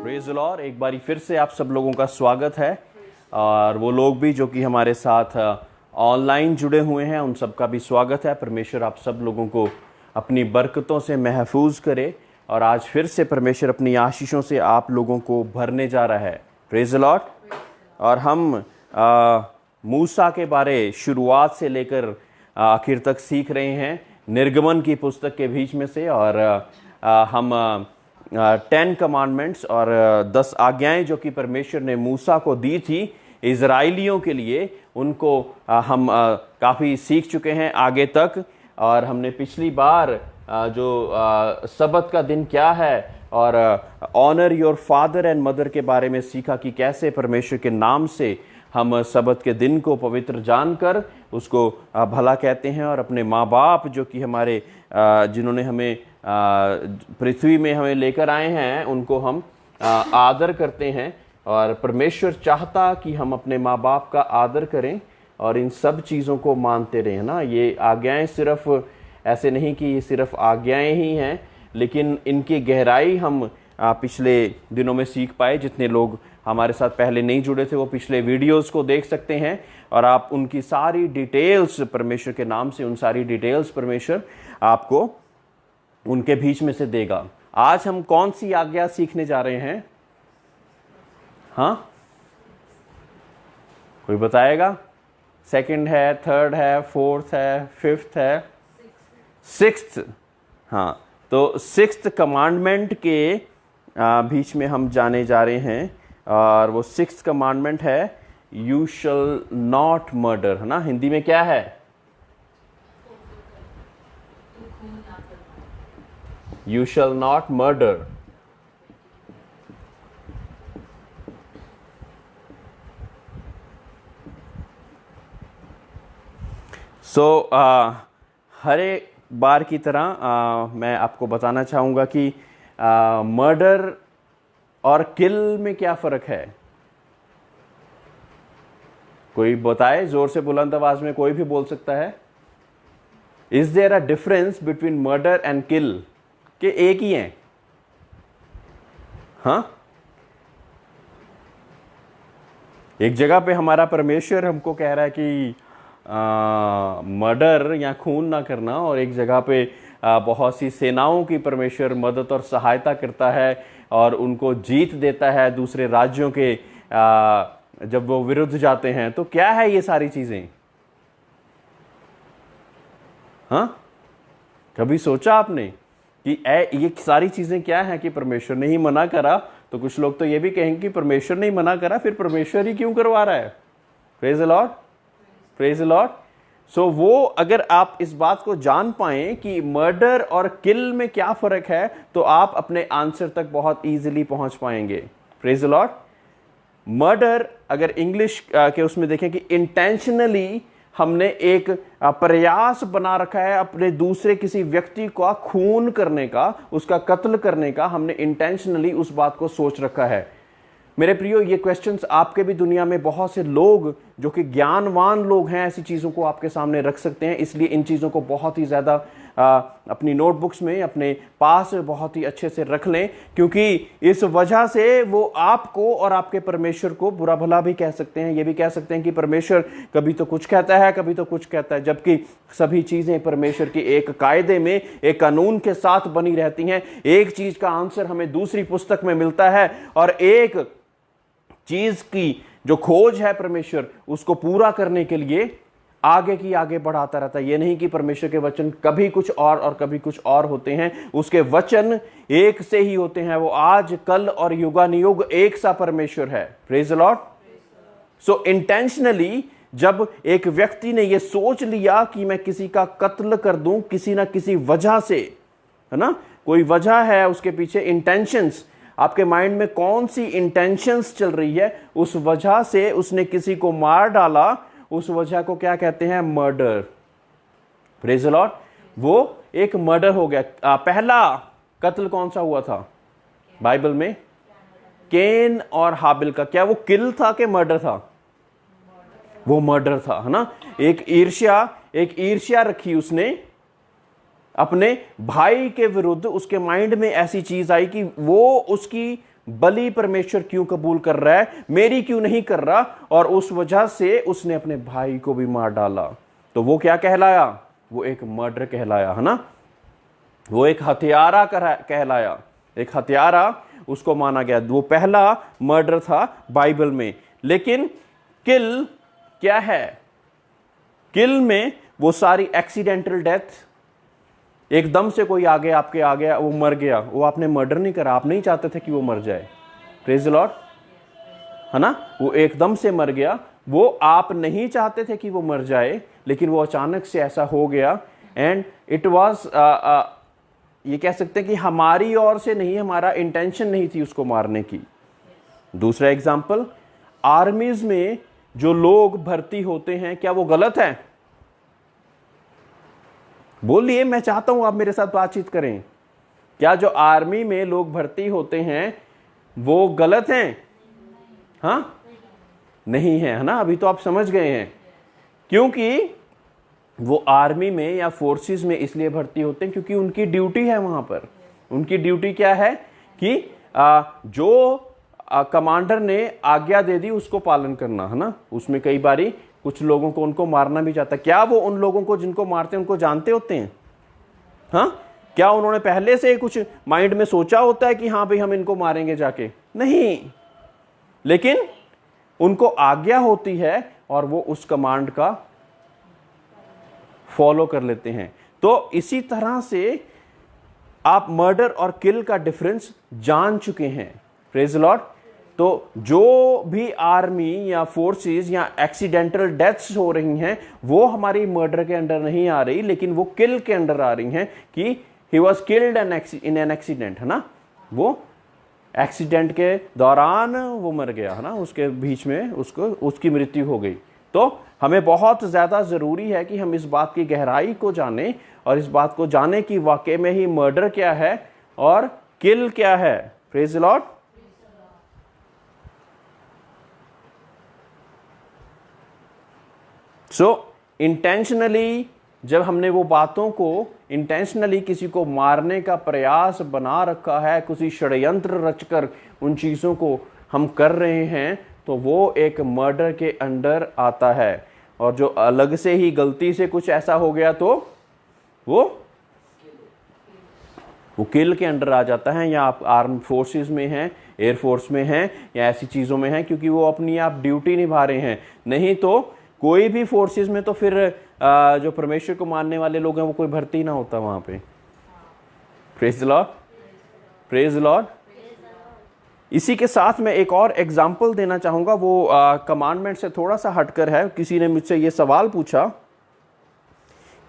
Praise the Lord. एक बारी फिर से आप सब लोगों का स्वागत है, और वो लोग भी जो कि हमारे साथ ऑनलाइन जुड़े हुए हैं उन सब का भी स्वागत है। परमेश्वर आप सब लोगों को अपनी बरकतों से महफूज करे, और आज फिर से परमेश्वर अपनी आशीषों से आप लोगों को भरने जा रहा है। Praise the Lord. और हम मूसा के बारे शुरुआत से लेकर आखिर तक सीख रहे हैं, निर्गमन की पुस्तक के बीच में से। और हम 10 कमांडमेंट्स और 10 आज्ञाएं जो कि परमेश्वर ने मूसा को दी थी इज़राइलियों के लिए, उनको हम काफ़ी सीख चुके हैं आगे तक। और हमने पिछली बार जो सबत का दिन क्या है और honour your father and mother के बारे में सीखा कि कैसे परमेश्वर के नाम से हम सबत के दिन को पवित्र जानकर उसको भला कहते हैं, और अपने माँ बाप जो कि हमारे जिन्होंने हमें पृथ्वी में हमें लेकर आए हैं उनको हम आदर करते हैं। और परमेश्वर चाहता कि हम अपने माँ बाप का आदर करें और इन सब चीज़ों को मानते रहें ना। ये आज्ञाएं सिर्फ ऐसे नहीं कि ये सिर्फ आज्ञाएं ही हैं, लेकिन इनकी गहराई हम पिछले दिनों में सीख पाए। जितने लोग हमारे साथ पहले नहीं जुड़े थे वो पिछले वीडियोस को देख सकते हैं, और आप उनकी सारी डिटेल्स परमेश्वर के नाम से, उन सारी डिटेल्स परमेश्वर आपको उनके बीच में से देगा। आज हम कौन सी आज्ञा सीखने जा रहे हैं? हाँ, कोई बताएगा? सेकंड है, थर्ड है, फोर्थ है, फिफ्थ है, सिक्स्थ। हाँ, तो सिक्स्थ कमांडमेंट के बीच में हम जाने जा रहे हैं, और वो सिक्स्थ कमांडमेंट है यू शल नॉट मर्डर, है ना। हिंदी में क्या है? You shall not murder. So हर एक बार की तरह मैं आपको बताना चाहूँगा कि मर्डर और किल में क्या फ़र्क है? कोई बताए जोर से, बुलंद आवाज में, कोई भी बोल सकता है। Is there a difference between murder and kill? कि एक ही हैं? हाँ, एक जगह पे हमारा परमेश्वर हमको कह रहा है कि मर्डर या खून ना करना, और एक जगह पे बहुत सी सेनाओं की परमेश्वर मदद और सहायता करता है और उनको जीत देता है दूसरे राज्यों के जब वो विरुद्ध जाते हैं। तो क्या है ये सारी चीजें? हाँ, कभी सोचा आपने कि ये सारी चीजें क्या है कि परमेश्वर ने ही मना करा? तो कुछ लोग तो ये भी कहेंगे कि परमेश्वर ने ही मना करा, फिर परमेश्वर ही क्यों करवा रहा है? Praise the Lord, praise the Lord. So वो अगर आप इस बात को जान पाएं कि मर्डर और किल में क्या फर्क है, तो आप अपने आंसर तक बहुत इजीली पहुंच पाएंगे। Praise the Lord. मर्डर अगर इंग्लिश के उसमें देखें कि इंटेंशनली हमने एक प्रयास बना रखा है अपने दूसरे किसी व्यक्ति का खून करने का, उसका कत्ल करने का, हमने इंटेंशनली उस बात को सोच रखा है। मेरे प्रियो, ये क्वेश्चंस आपके भी दुनिया में बहुत से लोग जो कि ज्ञानवान लोग हैं ऐसी चीज़ों को आपके सामने रख सकते हैं। इसलिए इन चीज़ों को बहुत ही ज़्यादा अपनी नोटबुक्स में अपने पास बहुत ही अच्छे से रख लें, क्योंकि इस वजह से वो आपको और आपके परमेश्वर को बुरा भला भी कह सकते हैं। ये भी कह सकते हैं कि परमेश्वर कभी तो कुछ कहता है, कभी तो कुछ कहता है, जबकि सभी चीज़ें परमेश्वर की एक कायदे में, एक कानून के साथ बनी रहती हैं। एक चीज़ का आंसर हमें दूसरी पुस्तक में मिलता है, और एक चीज की जो खोज है परमेश्वर उसको पूरा करने के लिए आगे की आगे बढ़ाता रहता है। ये नहीं कि परमेश्वर के वचन कभी कुछ और कभी कुछ और होते हैं, उसके वचन एक से ही होते हैं। वो आज, कल और युगानुयुग एक सा परमेश्वर है। Praise the Lord. So intentionally जब एक व्यक्ति ने ये सोच लिया कि मैं किसी का कत्ल कर दूं किसी ना किसी वजह से, है ना, कोई वजह है उसके पीछे, इंटेंशंस, आपके माइंड में कौन सी इंटेंशंस चल रही है, उस वजह से उसने किसी को मार डाला, उस वजह को क्या कहते हैं? मर्डर। Praise the Lord. वो एक मर्डर हो गया। पहला कत्ल कौन सा हुआ था बाइबल में? केन और हाबिल का। क्या वो किल था कि मर्डर था? वो मर्डर था, है ना। एक ईर्ष्या रखी उसने अपने भाई के विरुद्ध उसके माइंड में ऐसी चीज आई कि वो उसकी बलि परमेश्वर क्यों कबूल कर रहा है, मेरी क्यों नहीं कर रहा, और उस वजह से उसने अपने भाई को भी मार डाला। तो वो क्या कहलाया? वो एक मर्डर कहलाया, है ना। वो एक हत्यारा कहलाया, एक हत्यारा उसको माना गया। वो पहला मर्डर था बाइबल में। लेकिन किल क्या है? किल में वो सारी एक्सीडेंटल डेथ, एकदम से कोई आगे आपके आ गया, वो मर गया, वो आपने मर्डर नहीं करा, आप नहीं चाहते थे कि वो मर जाए, प्रेज द लॉर्ड, है ना। वो एकदम से मर गया, वो आप नहीं चाहते थे कि वो मर जाए, लेकिन वो अचानक से ऐसा हो गया। एंड इट वाज, ये कह सकते हैं कि हमारी ओर से नहीं, हमारा इंटेंशन नहीं थी उसको मारने की। दूसरा एग्जाम्पल, आर्मीज में जो लोग भर्ती होते हैं, क्या वो गलत है? बोलिए, मैं चाहता हूं आप मेरे साथ बातचीत करें। क्या जो आर्मी में लोग भर्ती होते हैं वो गलत हैं? हाँ, नहीं है, है ना। अभी तो आप समझ गए हैं, क्योंकि वो आर्मी में या फोर्सेस में इसलिए भर्ती होते हैं क्योंकि उनकी ड्यूटी है वहां पर। उनकी ड्यूटी क्या है कि जो कमांडर ने आज्ञा दे दी उसको पालन करना, है ना। उसमें कई बारी कुछ लोगों को उनको मारना भी चाहता है। क्या वो उन लोगों को जिनको मारते हैं उनको जानते होते हैं? हाँ, क्या उन्होंने पहले से कुछ माइंड में सोचा होता है कि हाँ भाई हम इनको मारेंगे जाके? नहीं, लेकिन उनको आज्ञा होती है और वो उस कमांड का फॉलो कर लेते हैं। तो इसी तरह से आप मर्डर और किल का डिफरेंस जान चुके हैं, प्रेज द लॉर्ड। तो जो भी आर्मी या फोर्सेस या एक्सीडेंटल डेथ्स हो रही हैं वो हमारी मर्डर के अंडर नहीं आ रही, लेकिन वो किल के अंडर आ रही हैं कि he was killed in an accident, है ना। वो एक्सीडेंट के दौरान वो मर गया, है ना, उसके बीच में उसकी मृत्यु हो गई। तो हमें बहुत ज़्यादा ज़रूरी है कि हम इस बात की गहराई को जानें और इस बात को जानें कि वाकई में ही मर्डर क्या है और किल क्या है। Praise the Lord. So intentionally जब हमने वो बातों को इंटेंशनली किसी को मारने का प्रयास बना रखा है, किसी षड्यंत्र रचकर उन चीज़ों को हम कर रहे हैं, तो वो एक मर्डर के अंडर आता है। और जो अलग से ही गलती से कुछ ऐसा हो गया तो वो किल के अंडर आ जाता है। या आप आर्म फोर्सेस में हैं, एयरफोर्स में हैं या ऐसी चीज़ों में हैं, क्योंकि वो अपनी आप ड्यूटी निभा रहे हैं। नहीं तो कोई भी फोर्सेस में तो फिर जो परमेश्वर को मानने वाले लोग हैं वो कोई भर्ती ना होता वहां पे। Praise the Lord, praise the Lord. इसी के साथ मैं एक और एग्जाम्पल देना चाहूंगा, वो कमांडमेंट से थोड़ा सा हटकर है। किसी ने मुझसे ये सवाल पूछा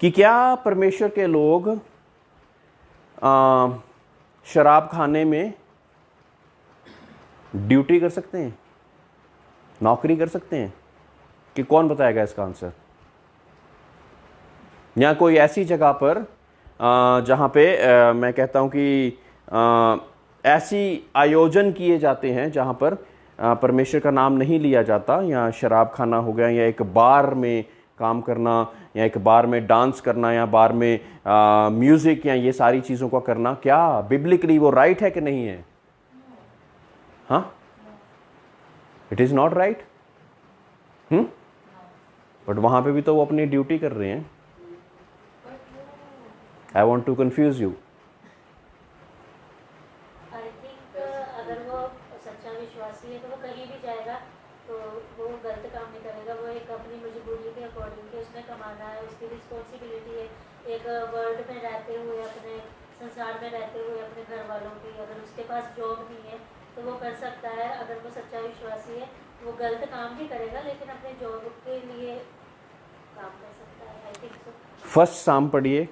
कि क्या परमेश्वर के लोग शराब खाने में ड्यूटी कर सकते हैं, नौकरी कर सकते हैं? कि कौन बताएगा इसका आंसर? या कोई ऐसी जगह पर जहां पे मैं कहता हूं कि ऐसी आयोजन किए जाते हैं जहां पर परमेश्वर का नाम नहीं लिया जाता, या शराब खाना हो गया, या एक बार में काम करना, या एक बार में डांस करना, या बार में म्यूजिक, या ये सारी चीज़ों का करना, क्या बिब्लिकली वो राइट है कि नहीं है? हाँ, it is not right. But वहां पे भी तो वो अपनी ड्यूटी कर रहे हैं। I want to confuse you. I think अगर वो सच्चा विश्वासी है तो वो कहीं भी जाएगा तो वो गलत काम नहीं करेगा। वो एक अपनी मजबूरी के अकॉर्डिंग के उसने कमाना है, उसकी रिस्पॉन्सिबिलिटी है। एक वर्ल्ड में रहते हुए, अपने संसार में रहते हुए अपने घर वालों की, अगर उसके पास जॉब नहीं है तो वो कर सकता है। अगर वो सच्चा विश्वासी है वो गलत काम भी करेगा लेकिन अपने जॉब के लिए काम कर सकता है। I think so. फर्स्ट साम पढ़िए।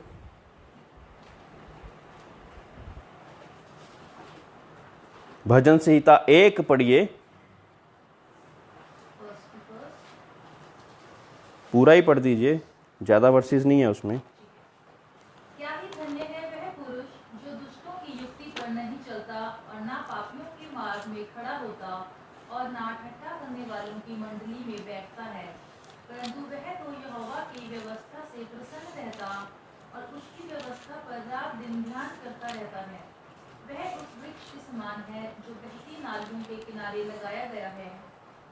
भजन संहिता 1 पढ़िए, पूरा ही पढ़ दीजिए, ज्यादा वर्सेस नहीं है उसमें। क्या ही धन्य है वह पुरुष जो दुष्टों की युक्ति पर नहीं चलता और ना पापियों के मार्ग में खड़ा होता और ना ठट्ठा करने वालों की मंडली में बैठता है, परंतु वह तो यहोवा की व्यवस्था से प्रसन्न रहता और उसकी व्यवस्था पर रात दिन ध्यान करता रहता है। वह उस वृक्ष के समान है जो बहती नालियों के किनारे लगाया गया है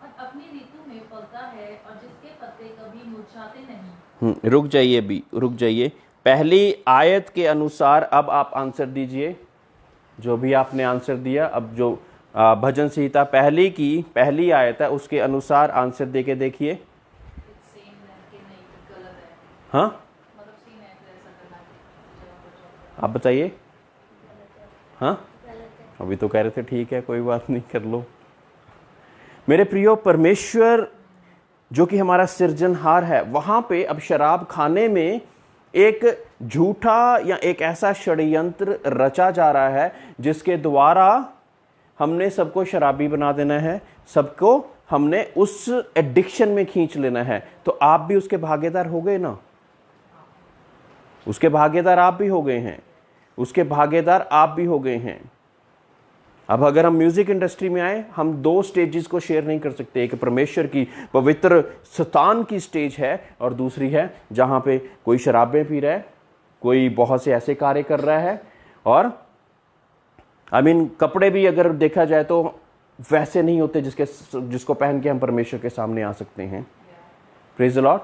और अपनी ऋतु में फलता है और जिसके पत्ते कभी मुरझाते नहीं। रुक जाइए भी, रुक जाइए। पहली आयत के अनुसार अब आप आंसर दीजिए। जो भी आपने आंसर दिया, अब जो भजन संहिता पहली की पहली आयत है उसके अनुसार आंसर देके देखिए। सेम है कि नहीं, गलत है। हाँ, मतलब सेम है तो ऐसा करना है। आप बताइए। हाँ, गलत है। अभी तो कह रहे थे ठीक है, कोई बात नहीं, कर लो। मेरे प्रियो, परमेश्वर जो कि हमारा सृजनहार है, वहां पे अब शराब खाने में एक झूठा या एक ऐसा षड्यंत्र रचा जा रहा है जिसके द्वारा हमने सबको शराबी बना देना है, सबको हमने उस एडिक्शन में खींच लेना है। तो आप भी उसके भागीदार हो गए ना, उसके भागीदार आप भी हो गए हैं, उसके भागीदार आप भी हो गए हैं। अब अगर हम म्यूजिक इंडस्ट्री में आए, हम दो स्टेजेस को शेयर नहीं कर सकते। एक परमेश्वर की पवित्र स्थान की स्टेज है और दूसरी है जहां पे कोई शराबें पी रहा है, कोई बहुत से ऐसे कार्य कर रहा है, और कपड़े भी अगर देखा जाए तो वैसे नहीं होते जिसको पहन के हम परमेश्वर के सामने आ सकते हैं। Praise the Lord,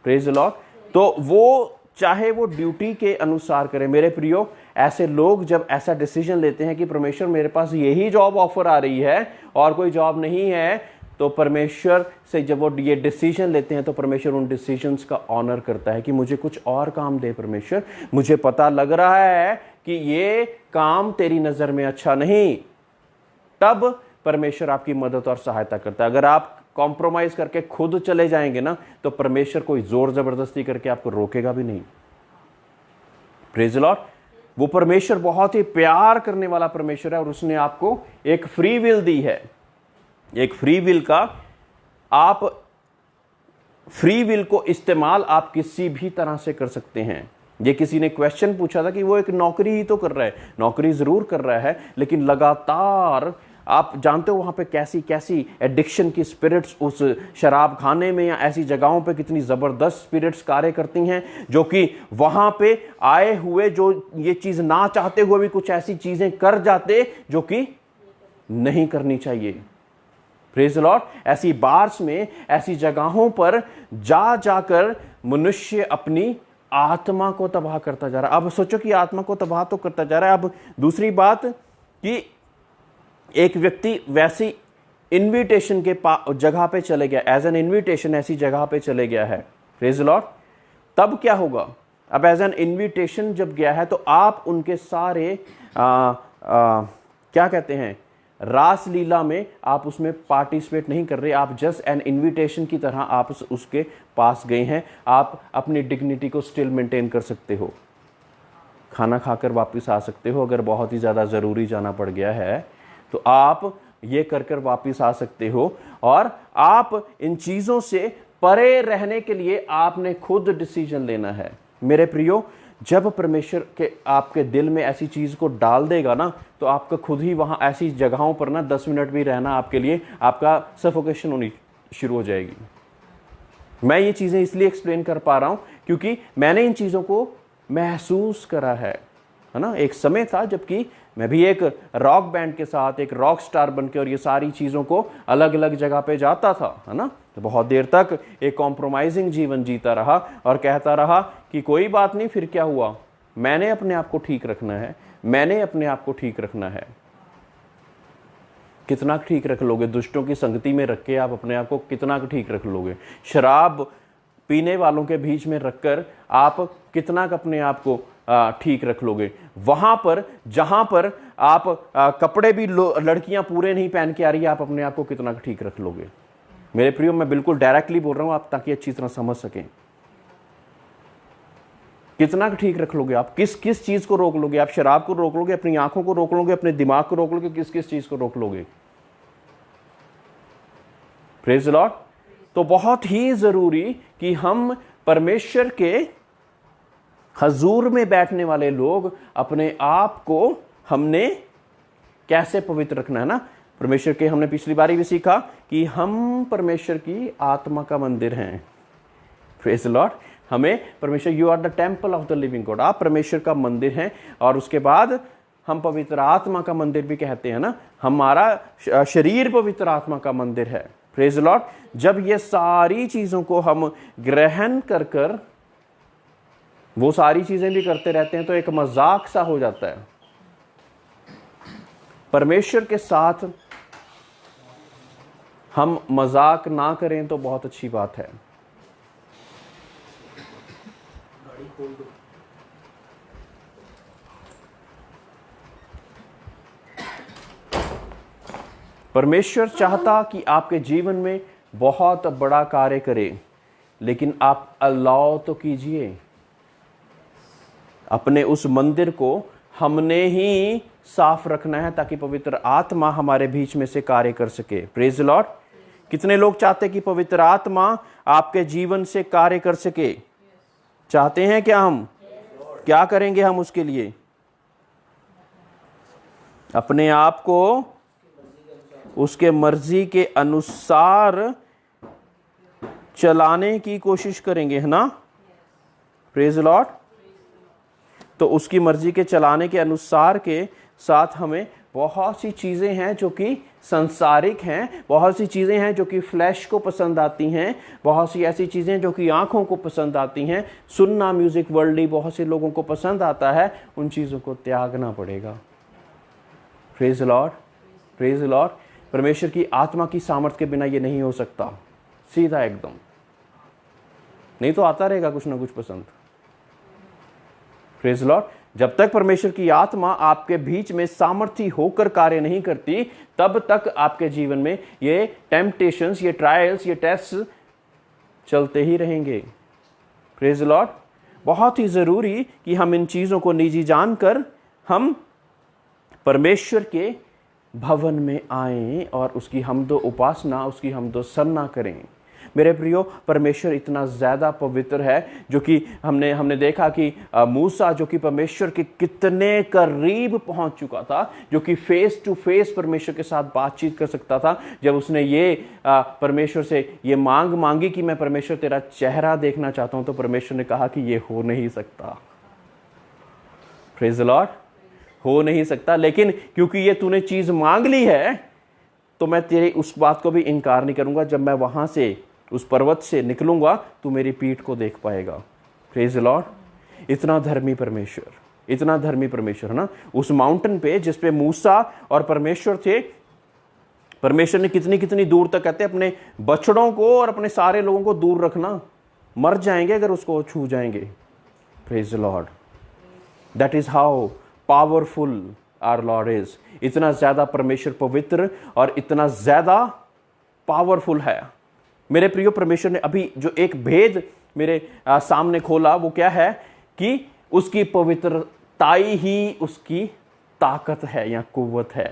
praise the Lord. तो वो चाहे वो ड्यूटी के अनुसार करें। मेरे प्रियो, ऐसे लोग जब ऐसा डिसीजन लेते हैं कि परमेश्वर मेरे पास यही जॉब ऑफर आ रही है और कोई जॉब नहीं है, तो परमेश्वर से जब वो ये डिसीजन लेते हैं तो परमेश्वर उन डिसीजंस का ऑनर करता है कि मुझे कुछ और काम दे परमेश्वर, मुझे पता लग रहा है कि ये काम तेरी नज़र में अच्छा नहीं। तब परमेश्वर आपकी मदद और सहायता करता है। अगर आप कॉम्प्रोमाइज करके खुद चले जाएंगे ना, तो परमेश्वर कोई जोर जबरदस्ती करके आपको रोकेगा भी नहीं। Praise the Lord. वो परमेश्वर बहुत ही प्यार करने वाला परमेश्वर है और उसने आपको एक फ्री विल दी है। एक फ्री विल का आप फ्री विल को इस्तेमाल आप किसी भी तरह से कर सकते हैं। ये किसी ने क्वेश्चन पूछा था कि वो एक नौकरी ही तो कर रहा है, नौकरी जरूर कर रहा है, लेकिन लगातार आप जानते हो वहां पे कैसी कैसी एडिक्शन की स्पिरिट्स उस शराब खाने में या ऐसी जगहों पे कितनी जबरदस्त स्पिरिट्स कार्य करती हैं, जो कि वहां पे आए हुए जो ये चीज ना चाहते हुए भी कुछ ऐसी चीजें कर जाते जो कि नहीं करनी चाहिए। Praise the Lord. ऐसी बार्स में, ऐसी जगहों पर जा जाकर मनुष्य अपनी आत्मा को तबाह करता जा रहा है। अब सोचो कि आत्मा को तबाह तो करता जा रहा है। अब दूसरी बात कि एक व्यक्ति वैसी इनविटेशन के जगह पे चले गया, एज एन इनविटेशन ऐसी जगह पे चले गया है, प्रेज द लॉर्ड, तब क्या होगा? अब एज एन इनविटेशन जब गया है तो आप उनके सारे क्या कहते हैं, रास लीला में आप उसमें पार्टिसिपेट नहीं कर रहे, आप जस्ट एन इनविटेशन की तरह आप उसके पास गए हैं। आप अपनी डिग्निटी को स्टिल मेंटेन कर सकते हो, खाना खाकर वापस आ सकते हो। अगर बहुत ही ज़्यादा ज़रूरी जाना पड़ गया है तो आप ये कर कर वापस आ सकते हो। और आप इन चीज़ों से परे रहने के लिए आपने खुद डिसीजन लेना है। मेरे प्रियो, जब परमेश्वर के आपके दिल में ऐसी चीज़ को डाल देगा ना, तो आपका खुद ही वहाँ ऐसी जगहों पर ना 10 मिनट भी रहना आपके लिए आपका सफोकेशन होनी शुरू हो जाएगी। मैं ये चीज़ें इसलिए एक्सप्लेन कर पा रहा हूँ क्योंकि मैंने इन चीज़ों को महसूस करा है ना। एक समय था जबकि मैं भी एक रॉक बैंड के साथ एक रॉक स्टार बन के और ये सारी चीज़ों को अलग अलग जगह पे जाता था, है ना। तो बहुत देर तक एक कॉम्प्रोमाइजिंग जीवन जीता रहा और कहता रहा कि कोई बात नहीं, फिर क्या हुआ, मैंने अपने आप को ठीक रखना है, मैंने अपने आप को ठीक रखना है। कितना ठीक रख लोगे? दुष्टों की संगति में रख के आप अपने आप को कितना ठीक रख लोगे? शराब पीने वालों के बीच में रखकर आप कितना अपने आप को ठीक रख लोगे? वहां पर जहां पर आप कपड़े भी लड़कियां पूरे नहीं पहन के आ रही है, आप अपने आप को कितना ठीक रख लोगे? मेरे प्रियो, मैं बिल्कुल डायरेक्टली बोल रहा हूं आप, ताकि अच्छी तरह समझ सकें। कितना ठीक रख लोगे आप? किस किस चीज को रोक लोगे? आप शराब को रोक लोगे, अपनी आंखों को रोक लोगे, अपने दिमाग को रोक लोगे, किस किस चीज को रोक लोगे? Praise the Lord. तो बहुत ही जरूरी कि हम परमेश्वर के हजूर में बैठने वाले लोग अपने आप को हमने कैसे पवित्र रखना है ना। परमेश्वर के हमने पिछली बारी भी सीखा कि हम परमेश्वर की आत्मा का मंदिर हैं। Praise the Lord. हमें परमेश्वर, you are the temple of the living God, आप परमेश्वर का मंदिर हैं। और उसके बाद हम पवित्र आत्मा का मंदिर भी कहते हैं ना, हमारा शरीर पवित्र आत्मा का मंदिर है। Praise the Lord. जब ये सारी चीजों को हम ग्रहण कर कर वो सारी चीजें भी करते रहते हैं तो एक मजाक सा हो जाता है। परमेश्वर के साथ हम मजाक ना करें तो बहुत अच्छी बात है। परमेश्वर चाहता कि आपके जीवन में बहुत बड़ा कार्य करे, लेकिन आप अलाउ तो कीजिए। अपने उस मंदिर को हमने ही साफ रखना है ताकि पवित्र आत्मा हमारे बीच में से कार्य कर सके। Praise the Lord. कितने लोग चाहते कि पवित्र आत्मा आपके जीवन से कार्य कर सके? चाहते हैं क्या हम? क्या करेंगे हम उसके लिए? अपने आप को उसके मर्जी के अनुसार चलाने की कोशिश करेंगे, है ना? Praise the Lord. तो उसकी मर्जी के चलाने के अनुसार के साथ हमें बहुत सी चीजें हैं जो कि संसारिक हैं, बहुत सी चीजें हैं जो कि फ्लैश को पसंद आती हैं, बहुत सी ऐसी चीजें जो कि आंखों को पसंद आती हैं, सुनना म्यूजिक वर्ल्डली बहुत से लोगों को पसंद आता है, उन चीजों को त्यागना पड़ेगा। Praise the Lord, praise the Lord. परमेश्वर की आत्मा की सामर्थ्य के बिना ये नहीं हो सकता, सीधा एकदम। नहीं तो आता रहेगा कुछ ना कुछ पसंद। Praise the Lord. जब तक परमेश्वर की आत्मा आपके बीच में सामर्थ्य होकर कार्य नहीं करती, तब तक आपके जीवन में ये टेम्पटेशंस, ये ट्रायल्स, ये टेस्ट्स चलते ही रहेंगे। Praise the Lord. बहुत ही जरूरी कि हम इन चीजों को निजी जानकर हम परमेश्वर के भवन में आएं और उसकी हमदो उपासना, उसकी हमदो सराहना करें। मेरे प्रियो, परमेश्वर इतना ज़्यादा पवित्र है जो कि हमने देखा कि मूसा जो कि परमेश्वर के कितने करीब पहुंच चुका था, जो कि फेस टू फेस परमेश्वर के साथ बातचीत कर सकता था। जब उसने ये परमेश्वर से ये मांगी कि मैं परमेश्वर तेरा चेहरा देखना चाहता हूं, तो परमेश्वर ने कहा कि ये हो नहीं सकता। Praise the Lord. हो नहीं सकता, लेकिन क्योंकि ये तूने चीज मांग ली है तो मैं तेरी उस बात को भी इनकार नहीं करूंगा। जब मैं वहां से उस पर्वत से निकलूंगा तू मेरी पीठ को देख पाएगा। Praise the Lord. इतना धर्मी परमेश्वर, इतना धर्मी परमेश्वर, है ना। उस माउंटेन पे जिस पे मूसा और परमेश्वर थे, परमेश्वर ने कितनी कितनी दूर तक, कहते अपने बछड़ों को और अपने सारे लोगों को दूर रखना, मर जाएंगे अगर उसको छू जाएंगे। Praise the Lord. That is how powerful our Lord is. इतना ज्यादा परमेश्वर पवित्र और इतना ज्यादा पावरफुल है। मेरे प्रियो, परमेश्वर ने अभी जो एक भेद मेरे सामने खोला वो क्या है कि उसकी पवित्रताई ही उसकी ताकत है या कुव्वत है।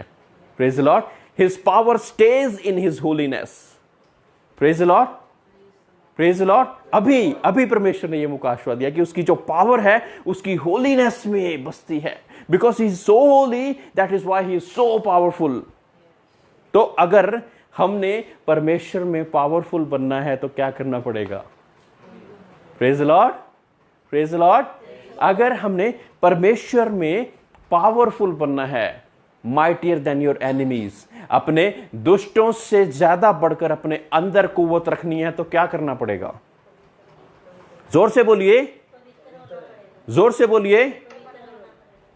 Praise the Lord. His power stage in his holiness. Praise the Lord, praise the Lord. अभी परमेश्वर ने यह मुकाशवा दिया कि उसकी जो पावर है उसकी होलीनेस में बसती है। Because he is so Holi, that is why he is so powerful. तो अगर हमने परमेश्वर में पावरफुल बनना है तो क्या करना पड़ेगा? Praise the Lord, praise the Lord. अगर हमने परमेश्वर में पावरफुल बनना है, माइटियर देन योर एनिमीज, अपने दुष्टों से ज्यादा बढ़कर अपने अंदर कुव्वत रखनी है तो क्या करना पड़ेगा? जोर से बोलिए, जोर से बोलिए।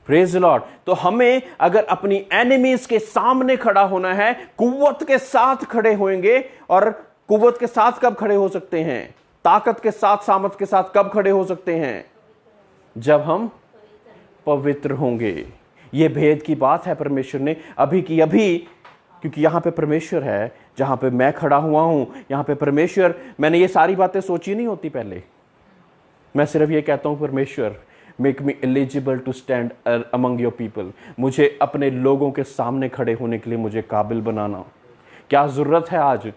Praise the Lord. तो हमें अगर अपनी एनिमीज के सामने खड़ा होना है, कुव्वत के साथ खड़े होंगे। और कुव्वत के साथ कब खड़े हो सकते हैं? ताकत के साथ, सामर्थ के साथ कब खड़े हो सकते हैं? जब हम पवित्र होंगे। यह भेद की बात है परमेश्वर ने अभी की अभी, क्योंकि यहां पे परमेश्वर है, जहां पे मैं खड़ा हुआ हूं, यहां पे परमेश्वर। मैंने ये सारी बातें सोची नहीं होती पहले। मैं सिर्फ ये कहता हूं, परमेश्वर make me eligible to stand among your people. मुझे अपने लोगों के सामने खड़े होने के लिए मुझे काबिल बनाना। क्या जरूरत है आज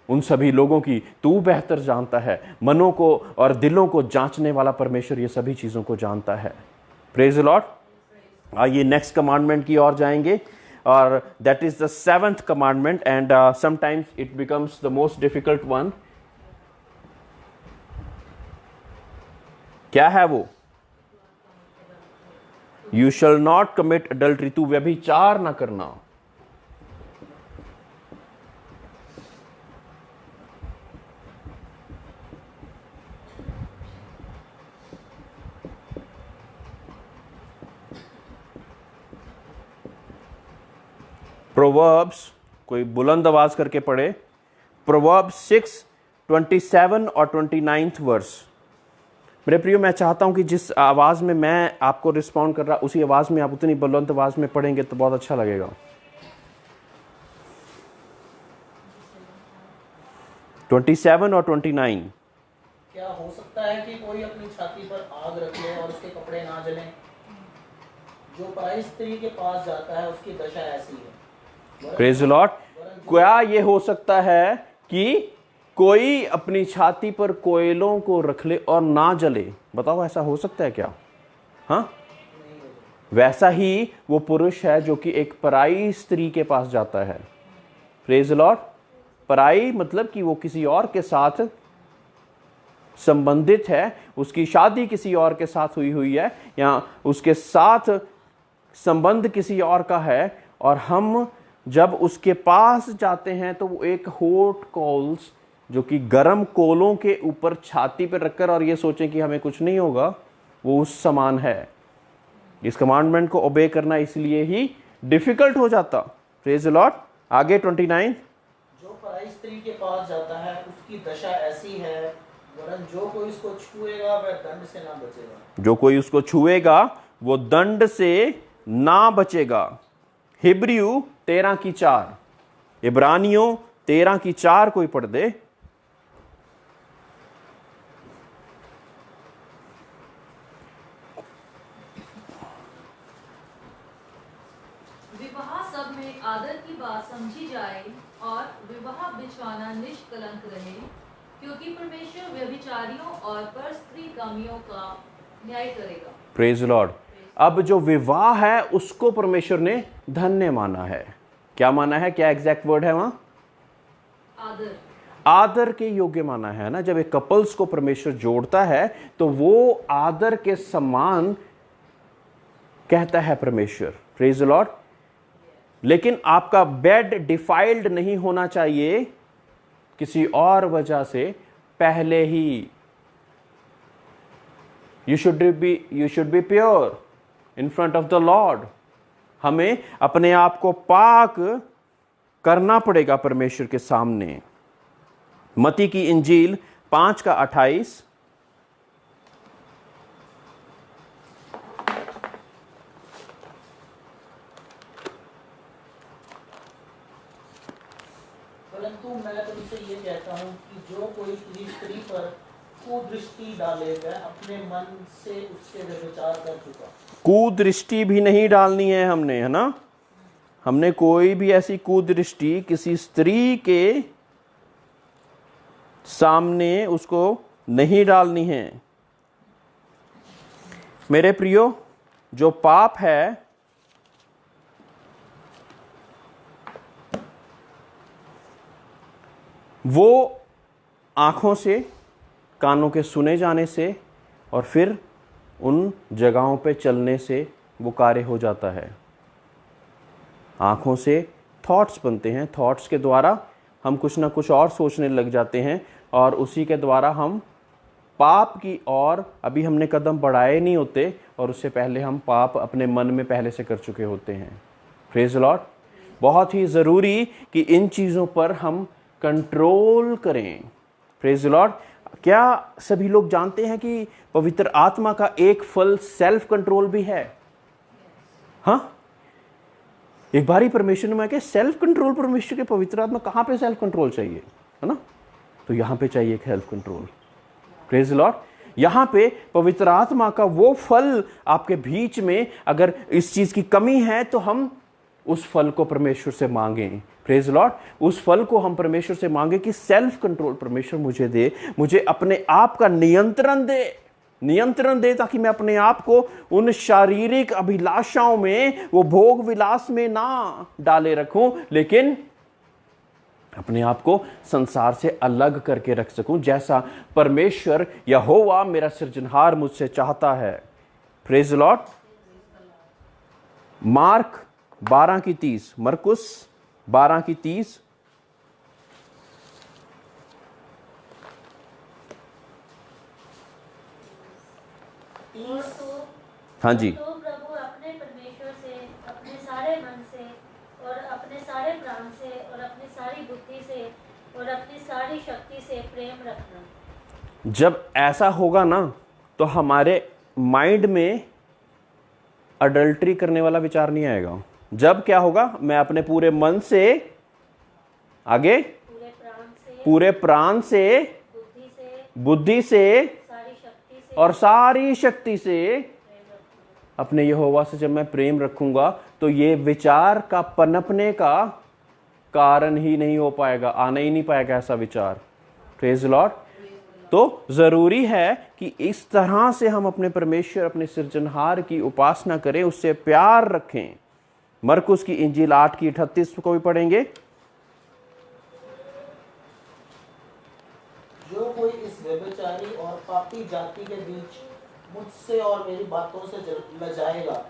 उन सभी लोगों की? तू बेहतर जानता है। मनों को और दिलों को जांचने वाला परमेश्वर ये सभी चीजों को जानता है। Praise the Lord. आइए नेक्स्ट कमांडमेंट की ओर जाएंगे, और that is the 7th commandment, and sometimes it becomes the most difficult one. क्या है वो? You shall not commit adultery, तू व्यभिचार ना करना। प्रोवर्ब्स, कोई बुलंद आवाज करके पढ़े, प्रोवर्ब्स 6:27 और 29 वर्स। मेरे प्रियो, मैं चाहता हूं कि जिस आवाज में मैं आपको रिस्पॉन्ड कर रहा उसी आवाज में आप उतनी बुलंद आवाज में पढ़ेंगे तो बहुत अच्छा लगेगा। 27 और 29। क्या हो सकता है कि कोई अपनी छाती पर आग रख ले और उसके कपड़े ना जलें? जो पराई स्त्री के पास जाता है उसकी दशा ऐसी है। Praise the Lord. क्या ये हो सकता है कि कोई अपनी छाती पर कोयलों को रख ले और ना जले? बताओ, ऐसा हो सकता है क्या? हाँ, वैसा ही वो पुरुष है जो कि एक पराई स्त्री के पास जाता है। Praise the Lord. पराई मतलब कि वो किसी और के साथ संबंधित है, उसकी शादी किसी और के साथ हुई है, या उसके साथ संबंध किसी और का है, और हम जब उसके पास जाते हैं तो वो एक हॉट कोल्स, जो कि गर्म कोलों के ऊपर छाती पर रखकर और ये सोचें कि हमें कुछ नहीं होगा, वो उस समान है। इस कमांडमेंट को ओबे करना इसलिए ही डिफिकल्ट हो जाता। Praise the Lord. आगे 29। जो पराई स्त्री के पास जाता है उसकी दशा ऐसी है, वरन जो कोई इसको छुएगा वह दंड से ना बचेगा। जो कोई उसको छुएगा वो दंड से ना बचेगा। हिब्रियू 13:4, इब्रानियों 13:4 कोई पढ़ दे। विवाह सब में आदर की बात समझी जाए और विवाह बिछवाना निष्कलंक रहे, क्योंकि परमेश्वर व्यभिचारियों और पर स्त्री कामियों का न्याय करेगा। Praise Lord. अब जो विवाह है उसको परमेश्वर ने धन्य माना है। क्या माना है? क्या एग्जैक्ट वर्ड है वहां? आदर। आदर के योग्य माना है ना। जब एक कपल्स को परमेश्वर जोड़ता है तो वो आदर के समान कहता है परमेश्वर। Praise Lord. लेकिन आपका बेड डिफाइल्ड नहीं होना चाहिए किसी और वजह से पहले ही। You should be pure in front of the Lord. हमें अपने आप को पाक करना पड़ेगा परमेश्वर के सामने। मती की इंजील 5:28। परंतु मैं तुमसे ये कहता हूँ कि जो कोई किसी स्त्री पर कुदृष्टि डाले वह अपने मन से उससे व्यभिचार कर चुका। कुदृष्टि भी नहीं डालनी है हमने, है ना। हमने कोई भी ऐसी कुदृष्टि किसी स्त्री के सामने उसको नहीं डालनी है। मेरे प्रियो, जो पाप है वो आंखों से, कानों के सुने जाने से और फिर उन जगहों पे चलने से वो कार्य हो जाता है। आंखों से थॉट्स बनते हैं, थॉट्स के द्वारा हम कुछ ना कुछ और सोचने लग जाते हैं और उसी के द्वारा हम पाप की ओर अभी हमने कदम बढ़ाए नहीं होते और उससे पहले हम पाप अपने मन में पहले से कर चुके होते हैं। Praise the Lord. बहुत ही ज़रूरी कि इन चीज़ों पर हम कंट्रोल करें। Praise the Lord. क्या सभी लोग जानते हैं कि पवित्र आत्मा का एक फल सेल्फ कंट्रोल भी है? हाँ, एक बारी परमेश्वर ने मैं क्या सेल्फ कंट्रोल, परमेश्वर के पवित्र आत्मा कहां पे सेल्फ कंट्रोल चाहिए, है ना? तो यहां पे चाहिए self control. Praise the Lord. यहां पे पवित्र आत्मा का वो फल आपके बीच में अगर इस चीज की कमी है तो हम उस फल को परमेश्वर से मांगें। Praise Lord. उस फल को हम परमेश्वर से मांगे कि सेल्फ कंट्रोल परमेश्वर मुझे दे, मुझे अपने आप का नियंत्रण दे ताकि मैं अपने आप को उन शारीरिक अभिलाषाओं में, वो भोग विलास में ना डाले रखूं, लेकिन अपने आप को संसार से अलग करके रख सकूं, जैसा परमेश्वर यहोवा मेरा सृजनहार मुझसे चाहता है। Praise the Lord. मार्क 12:30, मरकुस 12:30। और तो हाँ जी। तो प्रभु अपने परमेश्वर से अपने सारे मन से और अपने सारे प्राण से और अपनी सारी बुद्धि से और अपनी सारी शक्ति से प्रेम रखना। जब ऐसा होगा ना तो हमारे माइंड में अडल्ट्री करने वाला विचार नहीं आएगा। जब क्या होगा, मैं अपने पूरे मन से, आगे पूरे प्राण से, बुद्धि से और सारी शक्ति से अपने यहोवा से जब मैं प्रेम रखूंगा तो ये विचार का पनपने का कारण ही नहीं हो पाएगा, आना ही नहीं पाएगा ऐसा विचार। Praise the Lord. तो जरूरी है कि इस तरह से हम अपने परमेश्वर, अपने सृजनहार की उपासना करें, उससे प्यार रखें। मरकुस की इंजील 8:38 को भी पढ़ेंगे। जो कोई इस व्यभिचारी और पापी जाति के बीच मुझसे और मेरी बातों से लजाएगा,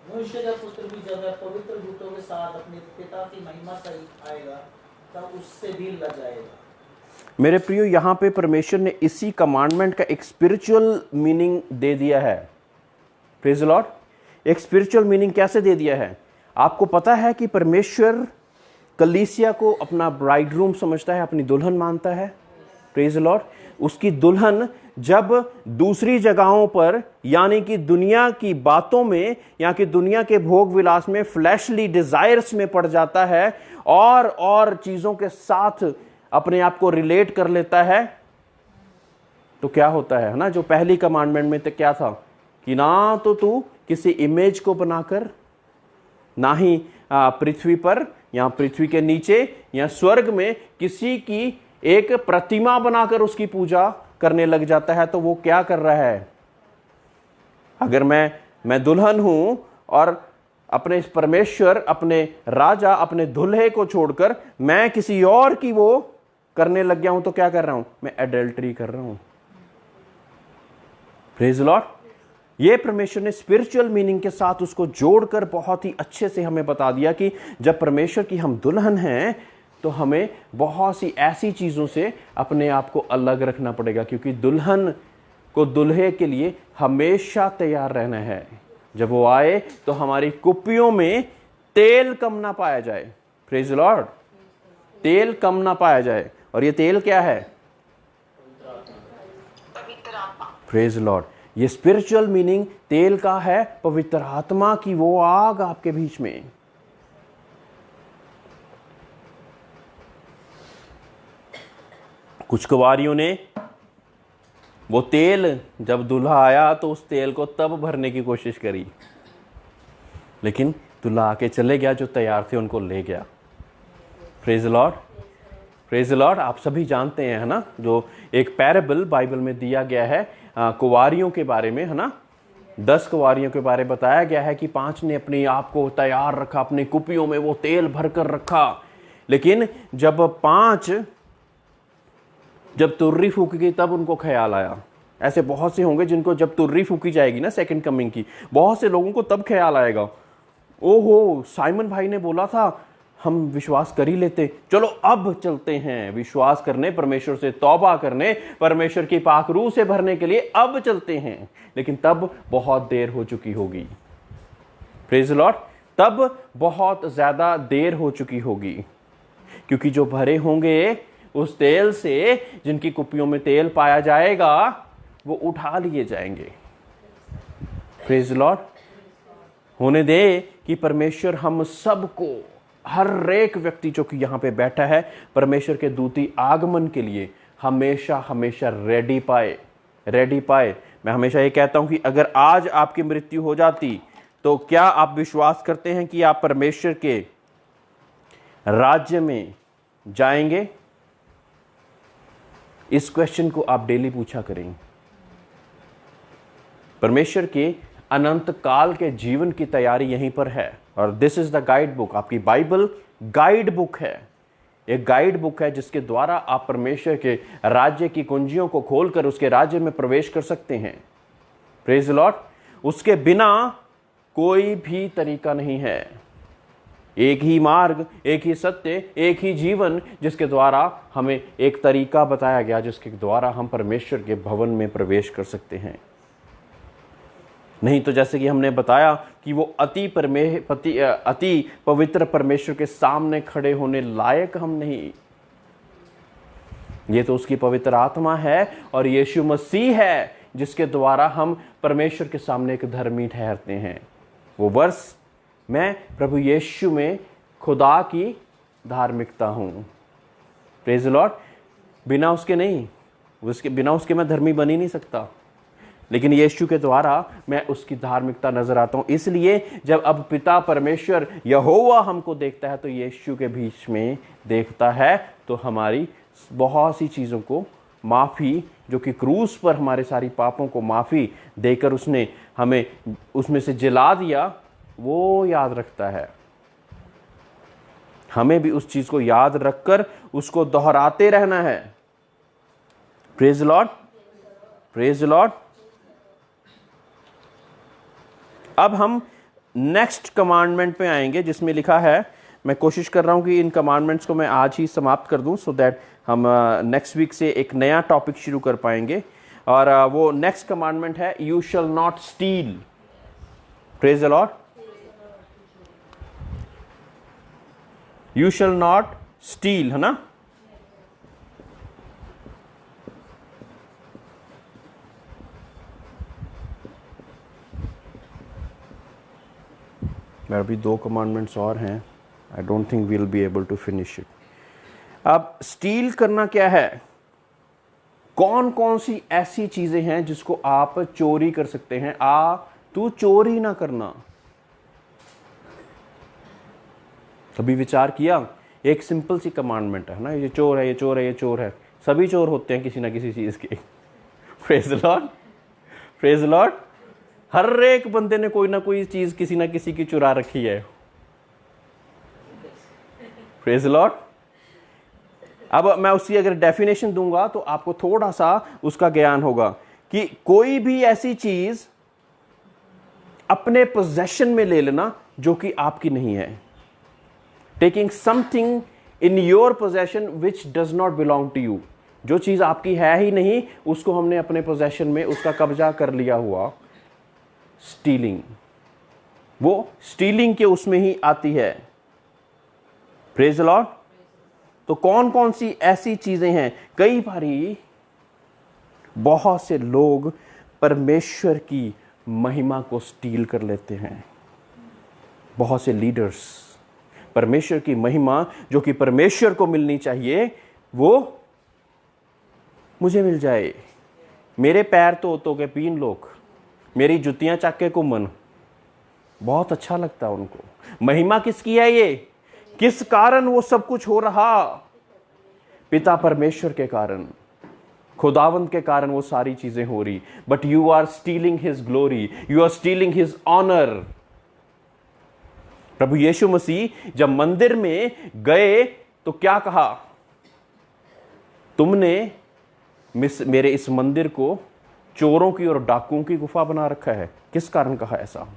मनुष्य का पुत्र भी जब वह पवित्र दूतों के साथ अपने पिता की महिमा सहित आएगा तब उससे भी लजाएगा। मेरे प्रियो, यहाँ पे परमेश्वर ने इसी कमांडमेंट का एक स्पिरिचुअल मीनिंग दे दिया है। Praise the Lord. एक स्पिरिचुअल मीनिंग कैसे दे दिया है? आपको पता है कि परमेश्वर कलीसिया को अपना ब्राइड रूम समझता है, अपनी दुल्हन मानता है। Praise the Lord. उसकी दुल्हन जब दूसरी जगहों पर, यानी कि दुनिया की बातों में या कि दुनिया के भोग विलास में, फ्लैशली डिजायर्स में पड़ जाता है और चीजों के साथ अपने आप को रिलेट कर लेता है, तो क्या होता है ना, जो पहली कमांडमेंट में तो क्या था कि ना तो तू किसी इमेज को बनाकर, ना ही पृथ्वी पर या पृथ्वी के नीचे या स्वर्ग में किसी की एक प्रतिमा बनाकर उसकी पूजा करने लग जाता है। तो वो क्या कर रहा है? अगर मैं दुल्हन हूं और अपने परमेश्वर, अपने राजा, अपने दुल्हे को छोड़कर मैं किसी और की वो करने लग गया हूं, तो क्या कर रहा हूं? मैं एडल्ट्री कर रहा हूं। Praise the Lord. ये परमेश्वर ने स्पिरिचुअल मीनिंग के साथ उसको जोड़कर बहुत ही अच्छे से हमें बता दिया कि जब परमेश्वर की हम दुल्हन हैं तो हमें बहुत सी ऐसी चीजों से अपने आप को अलग रखना पड़ेगा, क्योंकि दुल्हन को दुल्हे के लिए हमेशा तैयार रहना है। जब वो आए तो हमारी कुप्पियों में तेल कम ना पाया जाए। Praise the Lord. तेल कम ना पाया जाए। और ये तेल क्या है? Praise the Lord. ये स्पिरिचुअल मीनिंग तेल का है, पवित्र आत्मा की वो आग आपके बीच में। कुछ कुंवारियों ने वो तेल, जब दूल्हा आया तो उस तेल को तब भरने की कोशिश करी, लेकिन दूल्हा आके चले गया, जो तैयार थे उनको ले गया। Praise the Lord. Praise the Lord. आप सभी जानते हैं, है ना, जो एक पैराबल बाइबल में दिया गया है कुंवारियों के बारे में, है ना। 10 कुंवारियों के बारे में बताया गया है कि 5 ने अपने आप को तैयार रखा, अपनी कुपियों में वो तेल भरकर रखा, लेकिन जब तुर्री फूकी गई तब उनको ख्याल आया। ऐसे बहुत से होंगे जिनको जब तुर्री फूकी जाएगी ना सेकंड कमिंग की, बहुत से लोगों को तब ख्याल आएगा, ओहो साइमन भाई ने बोला था हम विश्वास कर ही लेते, चलो अब चलते हैं विश्वास करने, परमेश्वर से तौबा करने, परमेश्वर की पाक रूह से भरने के लिए अब चलते हैं। लेकिन तब बहुत देर हो चुकी होगी। Praise the Lord. तब बहुत ज्यादा देर हो चुकी होगी, क्योंकि जो भरे होंगे उस तेल से, जिनकी कुप्पियों में तेल पाया जाएगा, वो उठा लिए जाएंगे। Praise the Lord. होने दे कि परमेश्वर हम सबको, हर एक व्यक्ति जो कि यहां पे बैठा है, परमेश्वर के दूती आगमन के लिए हमेशा हमेशा रेडी पाए। मैं हमेशा ये कहता हूं कि अगर आज आपकी मृत्यु हो जाती तो क्या आप विश्वास करते हैं कि आप परमेश्वर के राज्य में जाएंगे? इस क्वेश्चन को आप डेली पूछा करें। परमेश्वर के अनंत काल के जीवन की तैयारी यहीं पर है, और this is the guide book. आपकी बाइबल गाइड बुक है, एक गाइड बुक है जिसके द्वारा आप परमेश्वर के राज्य की कुंजियों को खोलकर उसके राज्य में प्रवेश कर सकते हैं। Praise the Lord. उसके बिना कोई भी तरीका नहीं है। एक ही मार्ग, एक ही सत्य, एक ही जीवन जिसके द्वारा हमें एक तरीका बताया गया जिसके द्वारा हम परमेश्वर के भवन में प्रवेश कर सकते हैं। नहीं तो जैसे कि हमने बताया कि वो अति पवित्र परमेश्वर के सामने खड़े होने लायक हम नहीं। ये तो उसकी पवित्र आत्मा है और यीशु मसीह है जिसके द्वारा हम परमेश्वर के सामने एक धर्मी ठहरते हैं। वो वर्ष, मैं प्रभु यीशु में खुदा की धार्मिकता हूं। Praise the Lord. बिना उसके नहीं, बिना उसके मैं धर्मी बन ही नहीं सकता, लेकिन यीशु के द्वारा मैं उसकी धार्मिकता नजर आता हूं। इसलिए जब अब पिता परमेश्वर यहोवा हमको देखता है तो यीशु के बीच में देखता है, तो हमारी बहुत सी चीज़ों को माफ़ी, जो कि क्रूस पर हमारे सारी पापों को माफ़ी देकर उसने हमें उसमें से जिला दिया, वो याद रखता है। हमें भी उस चीज़ को याद रखकर उसको दोहराते रहना है। Praise the Lord, praise the Lord. अब हम नेक्स्ट कमांडमेंट पे आएंगे जिसमें लिखा है, मैं कोशिश कर रहा हूं कि इन कमांडमेंट्स को मैं आज ही समाप्त कर दूं सो दैट हम नेक्स्ट वीक से एक नया टॉपिक शुरू कर पाएंगे। और वो नेक्स्ट कमांडमेंट है, you shall not steal. Praise the Lord. You shall not steal, है ना। मेरा भी 2 कमांडमेंट्स और हैं। I don't think we'll be able to finish it. अब स्टील करना क्या है? कौन कौन सी ऐसी चीजें हैं जिसको आप चोरी कर सकते हैं? तू चोरी ना करना। कभी विचार किया? एक सिंपल सी कमांडमेंट है ना, ये चोर है, ये चोर है, ये चोर है। सभी चोर होते हैं किसी ना किसी चीज के। Praise the Lord, praise the Lord. हर एक बंदे ने कोई ना कोई चीज किसी ना किसी की चुरा रखी है। Praise the Lord. अब मैं उसकी अगर डेफिनेशन दूंगा तो आपको थोड़ा सा उसका ज्ञान होगा कि कोई भी ऐसी चीज अपने पोजेशन में ले लेना जो कि आपकी नहीं है। Taking something in your possession which does not belong to you. जो चीज आपकी है ही नहीं उसको हमने अपने पोजेशन में उसका कब्जा कर लिया हुआ, स्टीलिंग। वो स्टीलिंग के उसमें ही आती है। Praise the Lord. तो कौन कौन सी ऐसी चीजें हैं? कई बारी बहुत से लोग परमेश्वर की महिमा को स्टील कर लेते हैं। बहुत से लीडर्स परमेश्वर की महिमा जो कि परमेश्वर को मिलनी चाहिए वो मुझे मिल जाए। मेरे पैर तो के पीन लोग, मेरी जुतियां चक के घूमन, बहुत अच्छा लगता है उनको। महिमा किसकी है? ये किस कारण वो सब कुछ हो रहा? पिता परमेश्वर के कारण, खुदावंत के कारण वो सारी चीजें हो रही। But you are stealing his glory, you are stealing his honour. प्रभु यीशु मसीह जब मंदिर में गए तो क्या कहा? तुमने मेरे इस मंदिर को चोरों की और डाकुओं की गुफा बना रखा है। किस कारण कहा ऐसा?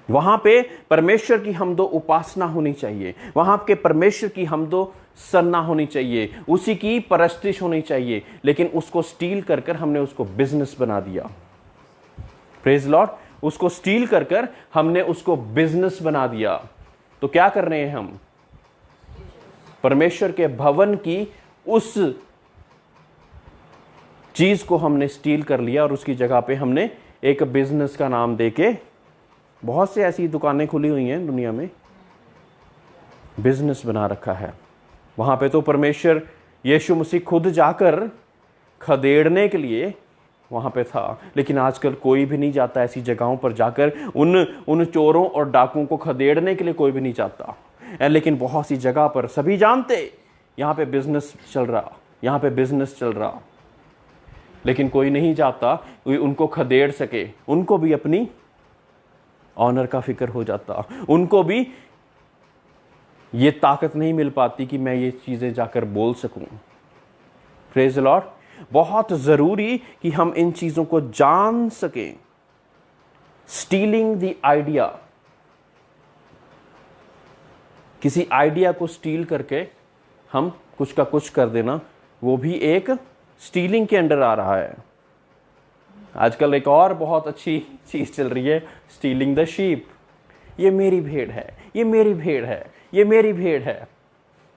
वहां पे परमेश्वर की हमदो उपासना होनी चाहिए, वहां के परमेश्वर की हमदो सन्ना होनी चाहिए, उसी की परस्तिश होनी चाहिए। लेकिन उसको स्टील कर कर हमने उसको बिजनेस बना दिया। Praise Lord. उसको स्टील कर कर हमने उसको बिजनेस बना दिया। तो क्या कर रहे हैं हम? परमेश्वर के भवन की उस चीज को हमने स्टील कर लिया और उसकी जगह पे हमने एक बिजनेस का नाम देके, बहुत से ऐसी दुकानें खुली हुई हैं दुनिया में, बिजनेस बना रखा है। वहां पे तो परमेश्वर यीशु मसीह खुद जाकर खदेड़ने के लिए वहां पे था, लेकिन आजकल कोई भी नहीं जाता ऐसी जगहों पर जाकर। उन चोरों और डाकुओं को खदेड़ने के लिए कोई भी नहीं जाता। लेकिन बहुत सी जगह पर सभी जानते यहां पे बिजनेस चल रहा, यहां पे बिजनेस चल रहा, लेकिन कोई नहीं जाता उनको खदेड़ सके, उनको भी अपनी ऑनर का फिक्र हो जाता, उनको भी ये ताकत नहीं मिल पाती कि मैं ये चीज़ें जाकर बोल सकूं। Praise the Lord. बहुत ज़रूरी कि हम इन चीज़ों को जान सकें। स्टीलिंग द आइडिया, किसी आइडिया को स्टील करके हम कुछ का कुछ कर देना, वो भी एक स्टीलिंग के अंडर आ रहा है। आजकल एक और बहुत अच्छी चीज़ चल रही है, स्टीलिंग द शीप। ये मेरी भेड़ है, ये मेरी भेड़ है, ये मेरी भेड़ है।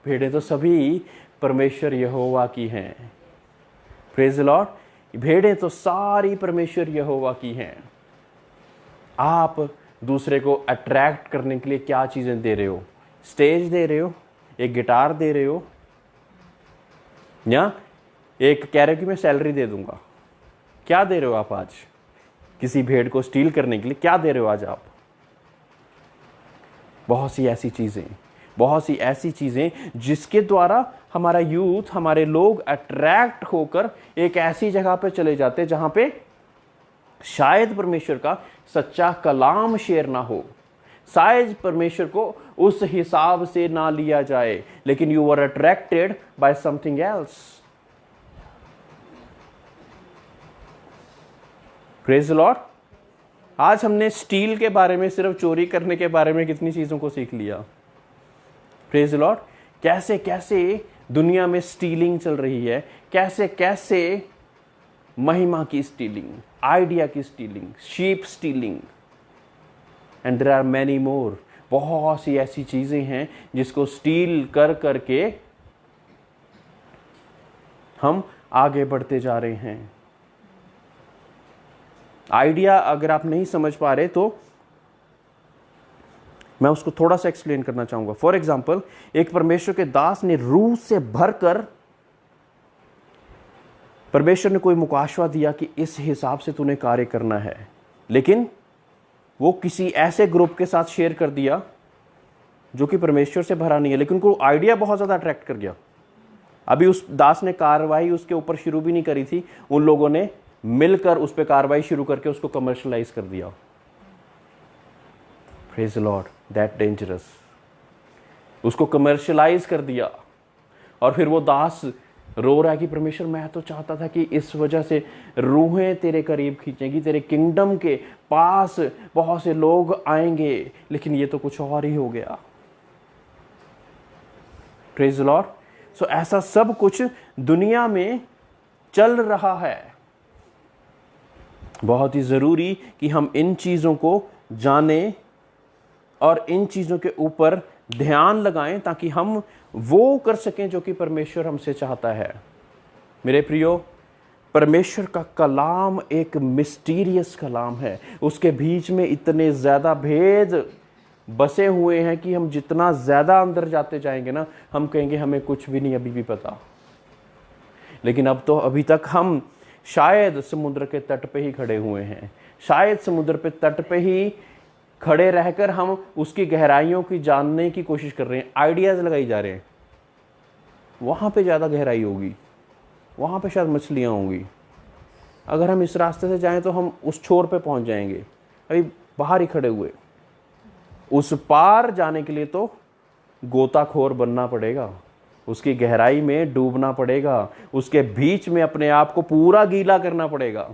भेड़ें तो सभी परमेश्वर यहोवा की हैं। Praise the Lord. भेड़ें तो सारी परमेश्वर यहोवा की हैं। आप दूसरे को अट्रैक्ट करने के लिए क्या चीज़ें दे रहे हो? स्टेज दे रहे हो, एक गिटार दे रहे हो, या एक कह रहे हो कि मैं सैलरी दे दूंगा? क्या दे रहे हो आप आज? किसी भेड़ को स्टील करने के लिए क्या दे रहे हो आज आप? बहुत सी ऐसी चीज़ें जिसके द्वारा हमारा यूथ, हमारे लोग अट्रैक्ट होकर एक ऐसी जगह पे चले जाते हैं जहां पे शायद परमेश्वर का सच्चा कलाम शेयर ना हो, शायद परमेश्वर को उस हिसाब से ना लिया जाए, लेकिन you are attracted by something else. Praise the Lord. आज हमने स्टील के बारे में, सिर्फ चोरी करने के बारे में कितनी चीजों को सीख लिया। Praise the Lord. कैसे कैसे दुनिया में स्टीलिंग चल रही है, कैसे कैसे महिमा की स्टीलिंग, आइडिया की stealing, sheep stealing, and there are many more. बहुत सी ऐसी चीजें हैं जिसको स्टील कर करके हम आगे बढ़ते जा रहे हैं। आइडिया अगर आप नहीं समझ पा रहे तो मैं उसको थोड़ा सा एक्सप्लेन करना चाहूंगा। फॉर एग्जाम्पल, एक परमेश्वर के दास ने रूह से भरकर, परमेश्वर ने कोई मुकाशवा दिया कि इस हिसाब से तूने कार्य करना है, लेकिन वो किसी ऐसे ग्रुप के साथ शेयर कर दिया जो कि परमेश्वर से भरा नहीं है, लेकिन उनको आइडिया बहुत ज्यादा अट्रैक्ट कर गया। अभी उस दास ने कार्रवाई उसके ऊपर शुरू भी नहीं करी थी, उन लोगों ने मिलकर उस पर कार्रवाई शुरू करके उसको कमर्शलाइज कर दिया। Praise the Lord. That dangerous. उसको कमर्शलाइज कर दिया, और फिर वो दास रो रहा है कि परमेश्वर, मैं तो चाहता था कि इस वजह से रूहें तेरे करीब खींचेंगी, तेरे किंगडम के पास बहुत से लोग आएंगे, लेकिन ये तो कुछ और ही हो गया। Praise the Lord. सो ऐसा सब कुछ दुनिया में चल रहा है। बहुत ही जरूरी कि हम इन चीजों को जानें और इन चीजों के ऊपर ध्यान लगाएं, ताकि हम वो कर सकें जो कि परमेश्वर हमसे चाहता है। मेरे प्रियो, परमेश्वर का कलाम एक मिस्टीरियस कलाम है। उसके बीच में इतने ज्यादा भेद बसे हुए हैं कि हम जितना ज्यादा अंदर जाते जाएंगे ना, हम कहेंगे हमें कुछ भी नहीं अभी भी पता। लेकिन अभी तक हम शायद समुद्र के तट पे ही खड़े हुए हैं, शायद समुद्र पे तट पे ही खड़े रहकर हम उसकी गहराइयों की जानने की कोशिश कर रहे हैं, आइडियाज लगाई जा रहे हैं। वहां पे ज्यादा गहराई होगी, वहां पे शायद मछलियां होंगी। अगर हम इस रास्ते से जाएं तो हम उस छोर पे पहुंच जाएंगे, अभी बाहर ही खड़े हुए। उस पार जाने के लिए तो गोताखोर बनना पड़ेगा, उसकी गहराई में डूबना पड़ेगा, उसके बीच में अपने आप को पूरा गीला करना पड़ेगा,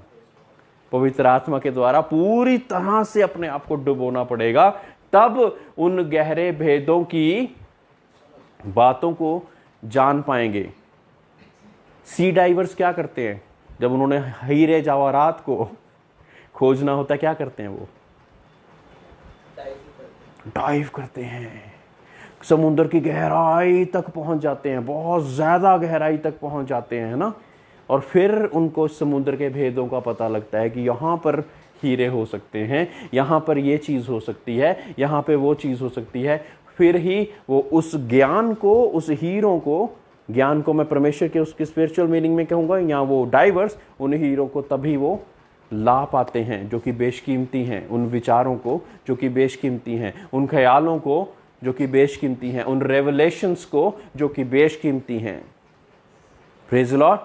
पवित्र आत्मा के द्वारा पूरी तरह से अपने आप को डुबोना पड़ेगा। तब उन गहरे भेदों की बातों को जान पाएंगे। सी डाइवर्स क्या करते हैं? जब उन्होंने हीरे जवाहरात को खोजना होता है, क्या करते हैं? वो डाइव करते हैं, समुद्र की गहराई तक पहुंच जाते हैं, बहुत ज्यादा गहराई तक पहुंच जाते हैं, है ना। और फिर उनको समुद्र के भेदों का पता लगता है कि यहाँ पर हीरे हो सकते हैं, यहाँ पर ये चीज़ हो सकती है, यहाँ पे वो चीज़ हो सकती है। फिर ही वो उस ज्ञान को, उस हीरों को, ज्ञान को मैं परमेश्वर के उसकी स्पिरिचुअल मीनिंग में कहूँगा, या वो डाइवर्स उन हीरों को तभी वो ला पाते हैं जो कि बेशकीमती हैं, उन विचारों को जो कि बेशकीमती हैं, उन ख्यालों को जो कि बेशकीमती हैं, उन रेवलेशंस को जो कि बेशकीमती हैं। Praise the Lord.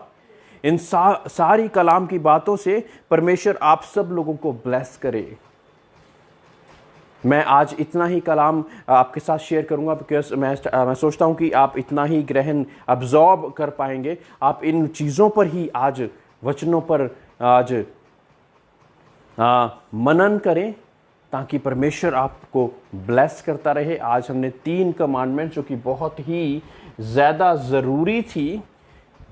इन सारी कलाम की बातों से परमेश्वर आप सब लोगों को ब्लेस करे। मैं आज इतना ही कलाम आपके साथ शेयर करूंगा, बिकॉज मैं सोचता हूं कि आप इतना ही ग्रहण अब्जॉर्ब कर पाएंगे। आप इन चीज़ों पर ही आज वचनों पर आज मनन करें ताकि परमेश्वर आपको ब्लेस करता रहे। आज हमने 3 कमांडमेंट जो कि बहुत ही ज़्यादा ज़रूरी थी,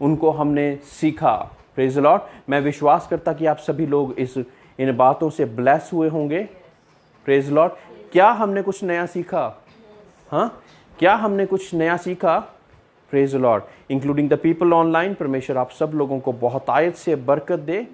उनको हमने सीखा। Praise the Lord. मैं विश्वास करता कि आप सभी लोग इन बातों से ब्लेस हुए होंगे। Praise the Lord. क्या हमने कुछ नया सीखा? हाँ, क्या हमने कुछ नया सीखा? Praise the Lord. Including the people online. परमेश्वर आप सब लोगों को बहुत आयत से बरकत दे।